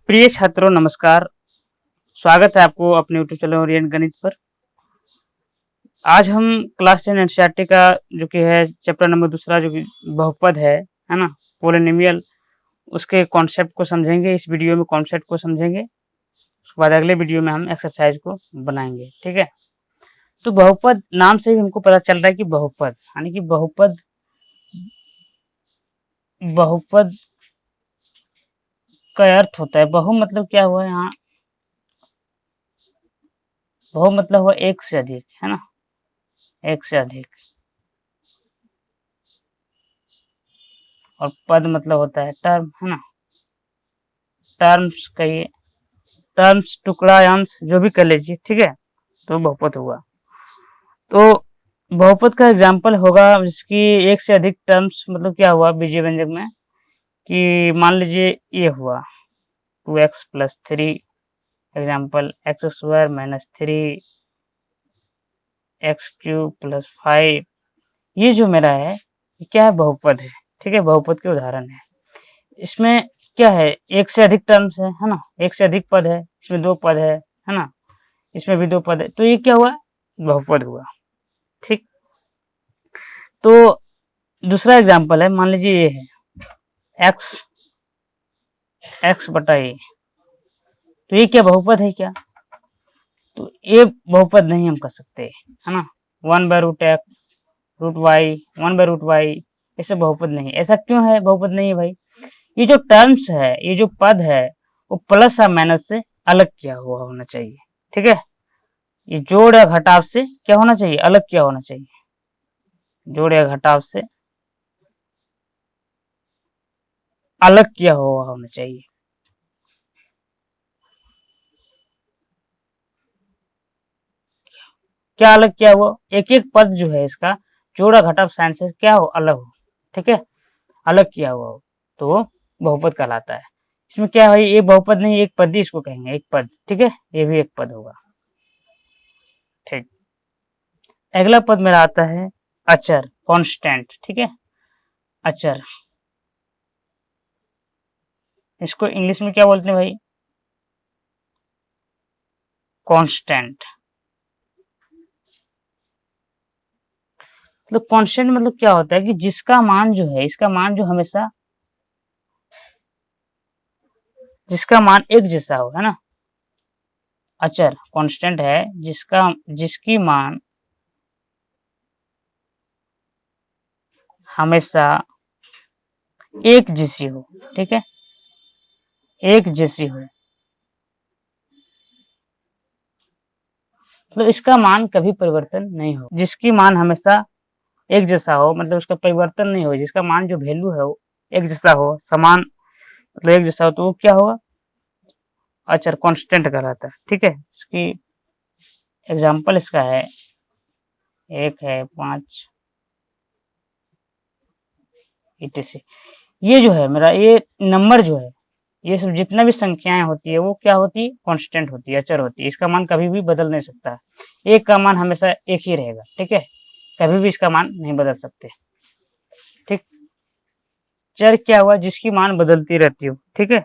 प्रिय छात्रों नमस्कार। स्वागत है आपको अपने यूट्यूब चैनल ओरिएंट गणित पर। आज हम क्लास 10 एनसीईआरटी का जो कि है चैप्टर नंबर दूसरा जो कि बहुपद है ना, पोलिनोमियल, उसके कॉन्सेप्ट को समझेंगे। इस वीडियो में कॉन्सेप्ट को समझेंगे, उसके बाद अगले वीडियो में हम एक्सरसाइज को बनाएंगे। ठीक है, तो बहुपद नाम से ही हमको पता चल रहा है कि बहुपद यानी कि बहुपद का अर्थ होता है बहु, मतलब क्या हुआ यहाँ, बहु मतलब हुआ एक से अधिक, है ना, एक से अधिक। और पद मतलब होता है टर्म, है ना, टर्म्स कहिए, टर्म्स, टुकड़ा, अंश, जो भी कर लीजिए। ठीक है, तो बहुपद हुआ। तो बहुपद का एग्जाम्पल होगा जिसकी एक से अधिक टर्म्स, मतलब क्या हुआ बीजीय व्यंजक में, कि मान लीजिए ये हुआ 2x + 3, एग्जाम्पल x² - 3 x³ + 5। ये जो मेरा है ये क्या है, बहुपद है। ठीक है, बहुपद के उदाहरण है। इसमें क्या है, एक से अधिक टर्म्स है ना, एक से अधिक पद है, इसमें 2 पद है ना, इसमें भी 2 पद है, तो ये क्या हुआ, बहुपद हुआ। ठीक, तो दूसरा एग्जांपल है, मान लीजिए ये है x बटा a, तो ये क्या बहुपद है क्या, तो ये बहुपद नहीं हम कर सकते, है ना। 1/√x √y 1/√y, ऐसे बहुपद नहीं। ऐसा क्यों है, बहुपद नहीं है भाई, ये जो टर्म्स है, ये जो पद है, वो प्लस या माइनस से अलग किया हुआ होना चाहिए। ठीक है, ये जोड़ या घटाव से क्या होना चाहिए, अलग किया होना चाहिए, जोड़ या घटाव से अलग किया हुआ होना चाहिए। क्या अलग किया हुआ, एक एक पद जो है इसका जोड़ या घटाव साइन से क्या हो, अलग हो। ठीक है, अलग किया हुआ हो तो बहुपद कहलाता है। इसमें क्या है, ये बहुपद नहीं, एक पद ही इसको कहेंगे, एक पद। ठीक है, ये भी एक पद होगा। ठीक, अगला पद मेरा आता है अचर, कांस्टेंट। ठीक है, अचर, इसको इंग्लिश में क्या बोलते हैं भाई, कांस्टेंट। मतलब कांस्टेंट मतलब क्या होता है कि जिसका मान जो है, इसका मान जो हमेशा, जिसका मान एक जैसा हो, है ना, अचर कांस्टेंट है जिसकी मान हमेशा एक जैसी हो। ठीक है, एक जैसी हो, मतलब इसका मान कभी परिवर्तन नहीं हो, जिसकी मान हमेशा एक जैसा हो, मतलब उसका परिवर्तन नहीं हो, जिसका मान जो वैल्यू है वो एक जैसा हो, समान, मतलब एक जैसा हो, तो वो क्या होगा, अचर कांस्टेंट कहलाता है। ठीक है, इसकी एग्जाम्पल इसका है, एक है 5 etc। ये जो है मेरा, ये नंबर जो है, ये सब जितना भी संख्याएं होती है वो क्या होती है, कांस्टेंट होती है, अचर होती है। इसका मान कभी भी बदल नहीं सकता है, एक का मान हमेशा एक ही रहेगा। ठीक है, कभी भी इसका मान नहीं बदल सकते। ठीक, चर क्या हुआ, जिसकी मान बदलती रहती हो। ठीक है,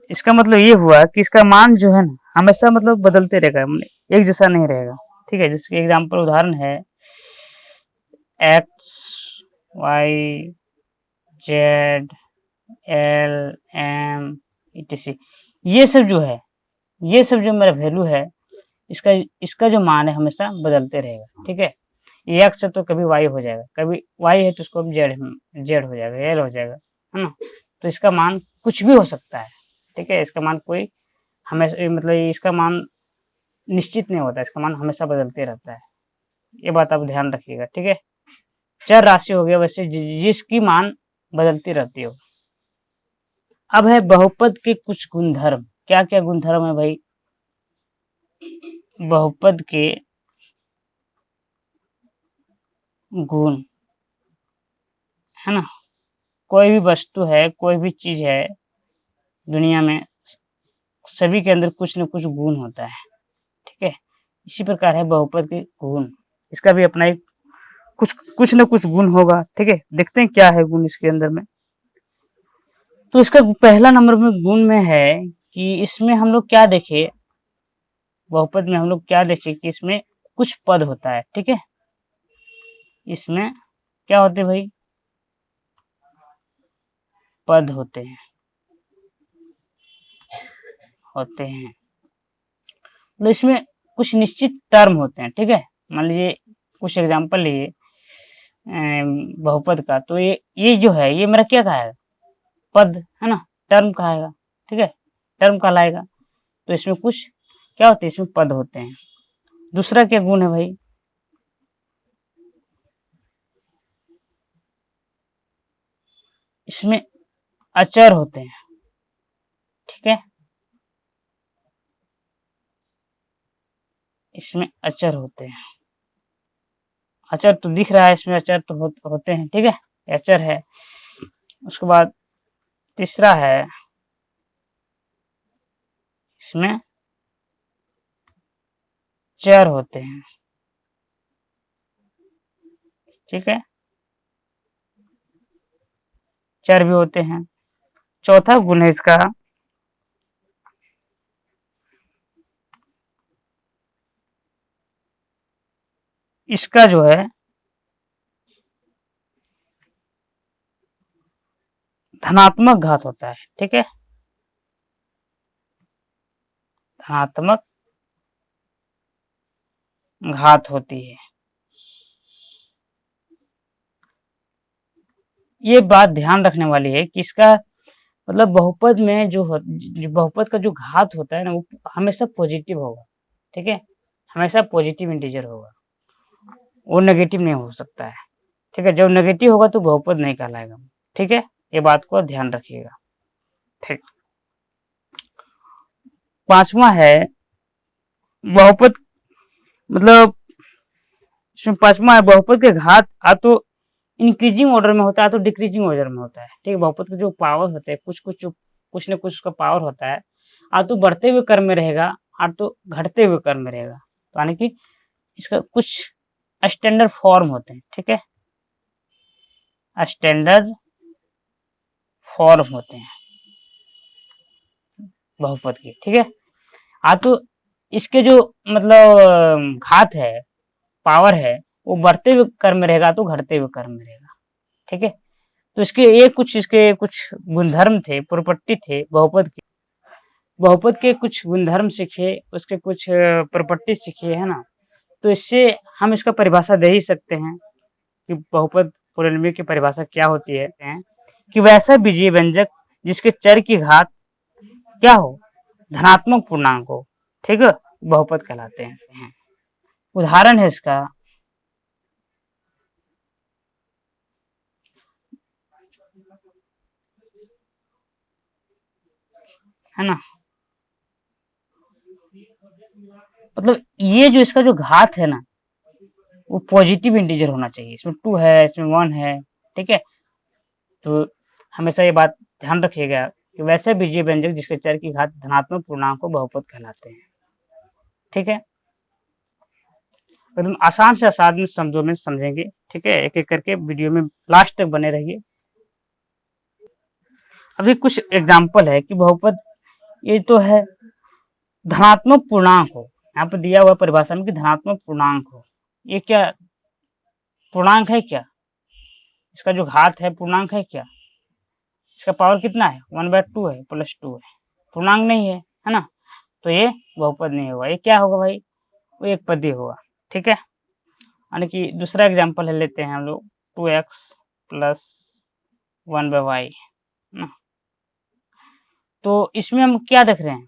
इसका मतलब ये हुआ कि इसका मान जो है ना हमेशा मतलब बदलते रहेगा, एक जैसा नहीं रहेगा। ठीक है, जिसके एग्जाम्पल उदाहरण है x y z l m etc। ये सब जो है, ये सब जो मेरा वैल्यू है, इसका इसका जो मान है हमेशा बदलते रहेगा। ठीक है, ये एक्स है तो कभी वाई हो जाएगा, कभी वाई है तो उसको जेड हो जाएगा, एल हो जाएगा, है ना। तो इसका मान कुछ भी हो सकता है। ठीक है, इसका मान कोई हमेशा, मतलब इसका मान निश्चित नहीं होता, इसका मान हमेशा बदलते रहता है। ये बात आप ध्यान रखिएगा। ठीक है, चर राशि हो गया वैसे जिसकी मान बदलती रहती हो। अब है बहुपद के कुछ गुणधर्म। क्या क्या गुणधर्म है भाई, बहुपद के गुण, है ना। कोई भी वस्तु है, कोई भी चीज है दुनिया में, सभी के अंदर कुछ न कुछ गुण होता है। ठीक है, इसी प्रकार है बहुपद के गुण, इसका भी अपना एक कुछ न कुछ गुण होगा। ठीक है, देखते हैं क्या है गुण इसके अंदर में। तो इसका पहला नंबर में गुण में है कि इसमें हम लोग क्या देखे, बहुपद में हम लोग क्या देखे कि इसमें कुछ पद होता है, ठीक है। इसमें क्या होते हैं भाई, पद होते हैं तो इसमें कुछ निश्चित टर्म होते हैं, ठीक है। मान लीजिए कुछ एग्जांपल लिए बहुपद का, तो ये जो है ये मेरा क्या कहेगा, पद है ना, टर्म कहेगा, ठीक है, टर्म कहलाएगा। तो इसमें कुछ क्या होते हैं, इसमें पद होते हैं। दूसरा क्या गुण है भाई, इसमें अचर होते हैं, ठीक है, इसमें अचर होते हैं। अचर तो दिख रहा है, इसमें अचर तो होते हैं, ठीक है, अचर है। उसके बाद तीसरा है, इसमें चर होते हैं, ठीक है, चर भी होते हैं। चौथा गुण है इसका, इसका जो है धनात्मक घात होता है, ठीक है, धनात्मक घात होती है। ये बात ध्यान रखने वाली है कि इसका मतलब बहुपद में जो बहुपद का जो घात होता है ना, वो हमेशा पॉजिटिव होगा, ठीक है, हमेशा पॉजिटिव इंटीजर होगा, वो नेगेटिव नहीं हो सकता है, ठीक है। जब नेगेटिव होगा तो बहुपद नहीं कहलाएगा, ठीक है, ये बात को ध्यान रखिएगा, ठीक। पांचवा है बहुपद, मतलब इसमें पांचवा है बहुपद के घात आ तो इंक्रीजिंग ऑर्डर में होता है तो डिक्रीजिंग ऑर्डर में होता है, ठीक है। बहुपद का जो पावर होता है, कुछ न कुछ उसका पावर होता है, आ तो बढ़ते हुए क्रम में रहेगा, आ तो घटते हुए क्रम में रहेगा, तो यानी कि इसका कुछ स्टैंडर्ड फॉर्म होते हैं, ठीक है, स्टैंडर्ड फॉर्म होते हैं बहुपद के, ठीक है। आ तो इसके जो मतलब घात है, पावर है, वो बढ़ते हुए क्रम में रहेगा तो घटते हुए क्रम में रहेगा, ठीक है। तो इसके कुछ गुणधर्म थे, प्रॉपर्टी थे बहुपद के कुछ गुणधर्म सीखे, उसके कुछ प्रॉपर्टी सीखे, है ना। तो इससे हम इसका परिभाषा दे ही सकते हैं कि बहुपद पोलिनोमियल की परिभाषा क्या होती है, कि वैसा बीजीय व्यंजक जिसके चर की घात क्या हो, धनात्मक पूर्णांक हो, ठीक है, बहुपद कहलाते हैं। उदाहरण है इसका, है ना, मतलब ये जो इसका जो घात है ना, वो पॉजिटिव इंटीजर होना चाहिए, इसमें 2 है, इसमें 1 है, ठीक है। तो हमेशा ये बात ध्यान रखिएगा कि वैसे बीजीय व्यंजक जिसके चर की घात धनात्मक पूर्णांक को बहुपद कहलाते हैं, ठीक है। एकदम आसान से आसान शब्दों में समझेंगे, ठीक है, एक एक करके वीडियो में लास्ट तक बने रहिए। अभी कुछ एग्जाम्पल है कि बहुपद ये तो है धनात्मक पूर्णांक हो, यहाँ पर दिया हुआ परिभाषा में कि धनात्मक पूर्णांक हो, ये क्या पूर्णांक है क्या, इसका जो घात है पूर्णांक है क्या, इसका पावर कितना है 1/2 है, +2 है, पूर्णांक नहीं है ना, तो ये बहुपद नहीं होगा, ये क्या होगा भाई, वो एक पदी होगा, ठीक है। यानी कि दूसरा एग्जाम्पल है, लेते हैं हम लोग 2x प्लस 1/y ना। तो इसमें हम क्या देख रहे हैं,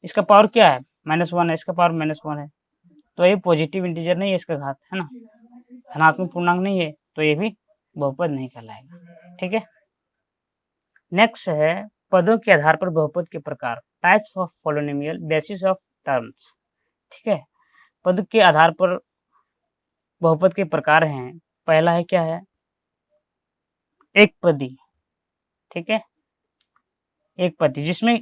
इसका पावर क्या है -1 है, इसका पावर -1 है, तो ये पॉजिटिव इंटीजर नहीं है, इसका घात है ना, धनात्मक पूर्णांक नहीं है, तो ये भी बहुपद नहीं कहलाएगा, ठीक है। नेक्स्ट है पदों के आधार पर बहुपद के प्रकार, types of polynomial basis of terms, ठीक है। पद के आधार पर बहुपद के प्रकार हैं, पहला है क्या है, एक पदी, ठीक है, एक पदी जिसमें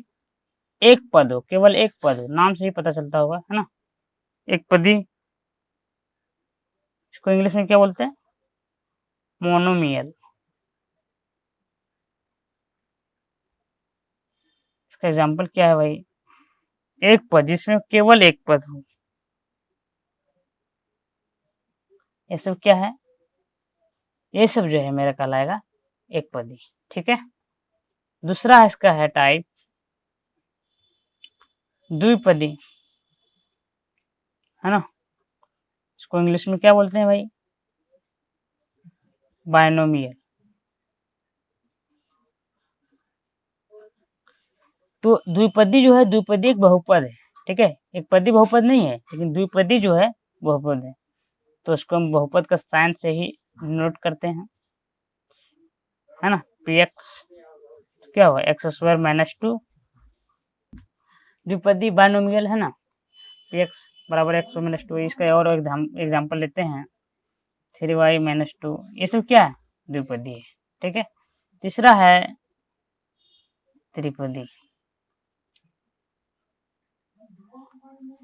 एक पद हो, केवल एक पद हो, नाम से ही पता चलता होगा, है ना, एक पदी, इसको इंग्लिश में क्या बोलते हैं, मोनोमियल, इसका एग्जाम्पल क्या है भाई, एक पद जिसमें केवल एक पद हो, ये सब क्या है, ये सब जो है मेरा कहलाएगा एक पदी। ठीक है, दूसरा इसका है टाइप द्विपदी, है ना, इसको इंग्लिश में क्या बोलते हैं भाई, बायनोमियल। तो द्विपदी जो है, द्विपदी एक बहुपद है, ठीक है, एक पदी बहुपद नहीं है, लेकिन द्विपदी जो है बहुपद है, तो उसको हम बहुपद का साइन से ही नोट करते हैं, है ना, पी एक्स क्या हुआ, एक्स स्क्वायर माइनस 2, द्विपदी बायनोमियल है ना, पी एक्स बराबर एक्स माइनस 2। इसका और एग्जाम्पल लेते हैं, 3y माइनस 2, ये सब क्या है, द्विपदी है। ठीक है, तीसरा है त्रिपदी,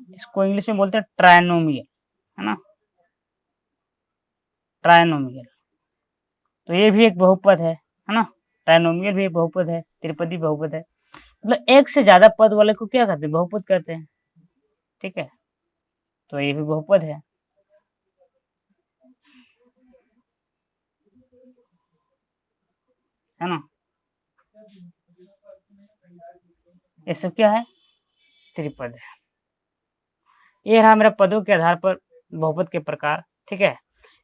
इसको इंग्लिश में बोलते हैं ट्रायनोमियल, है ना, ट्रायनोमियल, तो ये भी एक बहुपद है ना, ट्रायनोमियल भी एक बहुपद है, त्रिपदी बहुपद है, मतलब एक से ज्यादा पद वाले को क्या कहते हैं, बहुपद कहते हैं। ठीक है, तो ये भी बहुपद है ना, ये सब क्या है, त्रिपद है। ये रहा मेरा पदों के आधार पर बहुपद के प्रकार। ठीक है,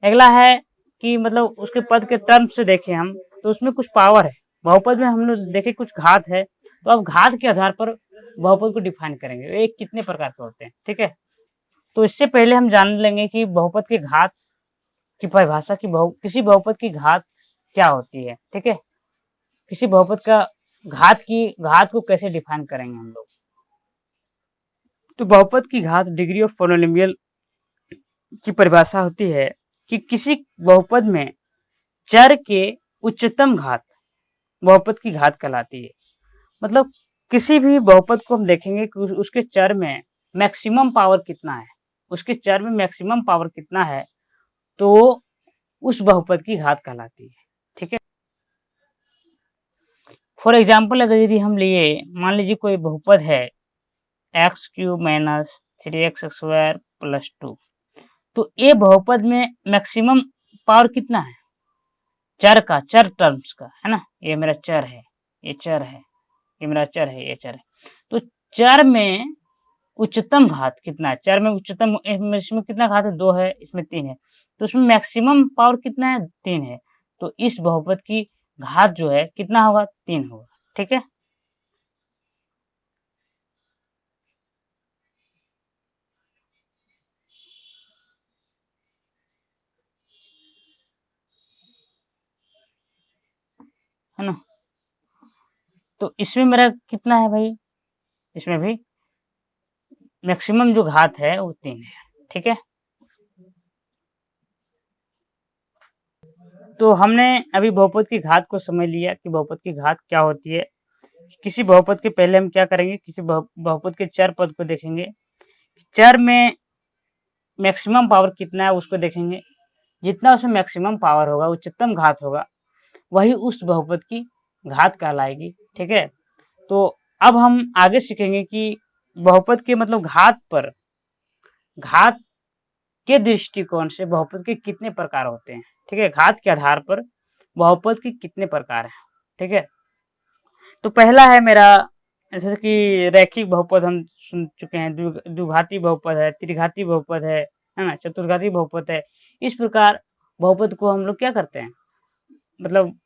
अगला है कि मतलब उसके पद के टर्म से देखें हम, तो उसमें कुछ पावर है, बहुपद में हम लोग देखे कुछ घात है, तो अब घात के आधार पर बहुपद को डिफाइन करेंगे, ये कितने प्रकार के होते हैं। ठीक है, तो इससे पहले हम जान लेंगे कि बहुपद की घात की परिभाषा की, किसी बहुपद की घात क्या होती है। ठीक है, किसी बहुपद का घात को कैसे डिफाइन करेंगे हम लोग, तो बहुपद की घात डिग्री ऑफ पोलिनोमियल की परिभाषा होती है कि किसी बहुपद में चर के उच्चतम घात बहुपद की घात कहलाती है। मतलब किसी भी बहुपद को हम देखेंगे कि उसके चर में मैक्सिमम पावर कितना है, उसके चर में मैक्सिमम पावर कितना है, तो उस बहुपद की घात कहलाती है। ठीक है, फॉर एग्जाम्पल अगर यदि हम लिए, मान लीजिए कोई बहुपद है x cube minus 3x square plus 2, तो ये बहुपद में मैक्सिमम पावर कितना है, चर का, चर टर्म्स का, है ना, ये मेरा चर है, ये चर है, ये मेरा चर है, ये चर है, तो चर में उच्चतम घात कितना है, चर में उच्चतम, इसमें कितना घात है, 2 है, इसमें 3 है, तो उसमें मैक्सिमम पावर कितना है, 3 है, तो इस बहुपद की घात जो है कितना होगा, 3 होगा। ठीक है, है ना, तो इसमें मेरा कितना है भाई, इसमें भी मैक्सिमम जो घात है वो 3 है। ठीक है, तो हमने अभी बहुपद की घात को समझ लिया कि बहुपद की घात क्या होती है। किसी बहुपद के पहले हम क्या करेंगे, किसी बहुपद के चर पद को देखेंगे, चर में मैक्सिमम पावर कितना है उसको देखेंगे, जितना उसमें मैक्सिमम पावर होगा, उच्चतम घात होगा, वही उस बहुपद की घात कहलाएगी। ठीक है, तो अब हम आगे सीखेंगे कि बहुपद के मतलब घात के दृष्टिकोण से बहुपद के कितने प्रकार होते हैं। ठीक है, घात के आधार पर बहुपद के कितने प्रकार हैं। ठीक है, तो पहला है मेरा, जैसे कि रैखिक बहुपद हम सुन चुके हैं, द्विघाती बहुपद है, त्रिघाती बहुपद है ना, चतुर्घाती बहुपद है। इस प्रकार बहुपद को हम लोग क्या करते हैं, मतलब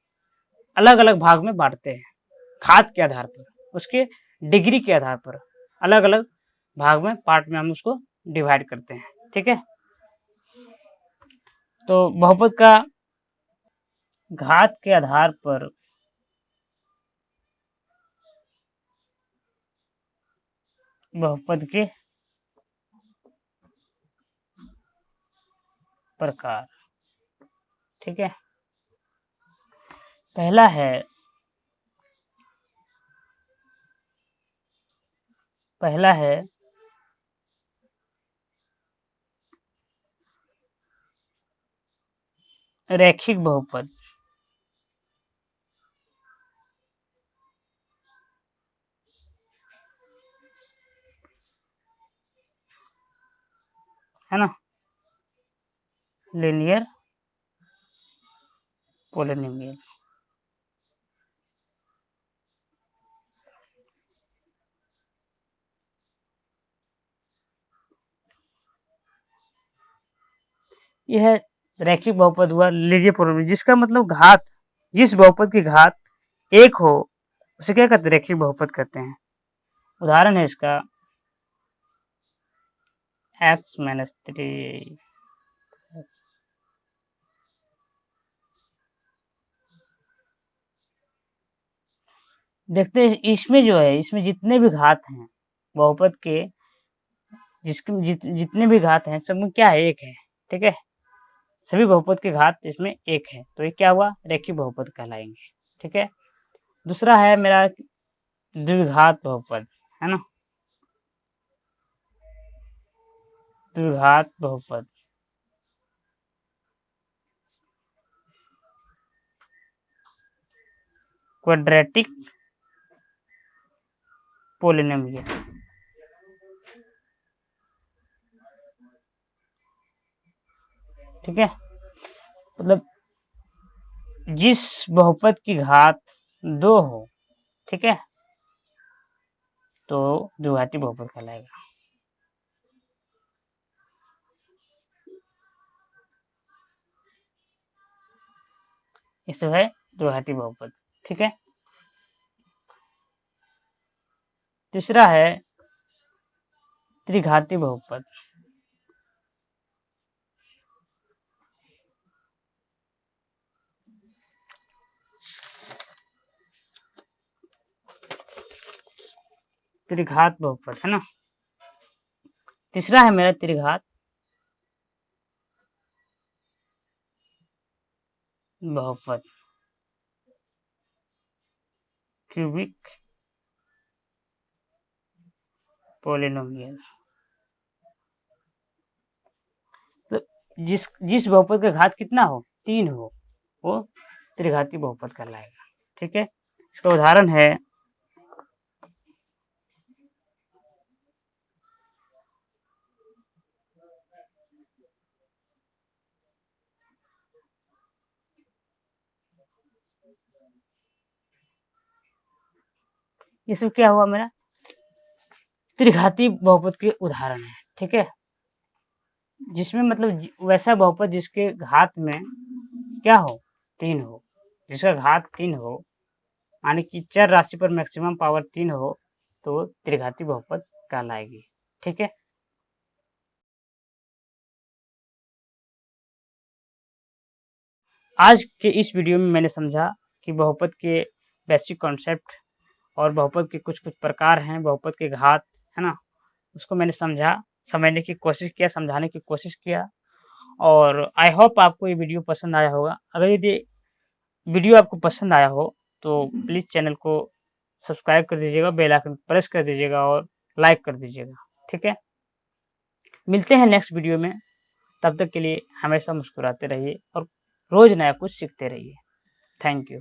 अलग अलग भाग में बांटते हैं, घात के आधार पर, उसके डिग्री के आधार पर अलग अलग भाग में, पार्ट में हम उसको डिवाइड करते हैं। ठीक है, तो बहुपद का घात के आधार पर बहुपद के प्रकार। ठीक है, पहला है, पहला है रैखिक बहुपद। है ना, लीनियर पॉलिनोमियल। यह रैखिक बहुपद हुआ लीनियर पॉलिनोमियल, जिसका मतलब घात, जिस बहुपद की घात एक हो उसे क्या कहते हैं, रैखिक बहुपद कहते हैं। उदाहरण है इसका x-3। देखते हैं इसमें जो है, इसमें जितने भी घात हैं बहुपद के, जितने भी घात हैं सब में क्या है, एक है। ठीक है, सभी बहुपद के घात इसमें एक है, तो ये क्या हुआ, रैखिक बहुपद कहलाएंगे। ठीक है, दूसरा है मेरा द्विघात बहुपद, है ना, द्विघात बहुपद। Quadratic polynomial. ठीक है, मतलब जिस बहुपद की घात 2 हो, ठीक है, तो द्विघाती बहुपद कहलाएगा। ये सब है द्विघाती बहुपद। ठीक है, तीसरा है त्रिघाती बहुपद। त्रिघात बहुपद, है ना, तीसरा है मेरा त्रिघात बहुपद, क्यूबिक पॉलिनोमियल। तो जिस बहुपद का घात कितना हो, 3 हो, वो त्रिघाती बहुपद कहलाएगा। ठीक है, इसका उदाहरण है ये सब क्या हुआ, मेरा त्रिघाती बहुपद के उदाहरण है। ठीक है, जिसमें मतलब वैसा बहुपद जिसके घात में क्या हो, 3 हो, जिसका घात 3 हो, यानी कि चर राशि पर मैक्सिमम पावर 3 हो, तो त्रिघाती बहुपद कहलाएगी। ठीक है, आज के इस वीडियो में मैंने समझा कि बहुपद के बेसिक कॉन्सेप्ट और बहुपद के कुछ कुछ प्रकार हैं, बहुपद के घात, है ना, उसको मैंने समझने की कोशिश किया, समझाने की कोशिश किया, और आई होप आपको ये वीडियो पसंद आया होगा। अगर यदि वीडियो आपको पसंद आया हो तो प्लीज़ चैनल को सब्सक्राइब कर दीजिएगा, बेल आइकन प्रेस कर दीजिएगा और लाइक कर दीजिएगा। ठीक है, मिलते हैं नेक्स्ट वीडियो में, तब तक के लिए हमेशा मुस्कुराते रहिए और रोज नया कुछ सीखते रहिए। Thank you.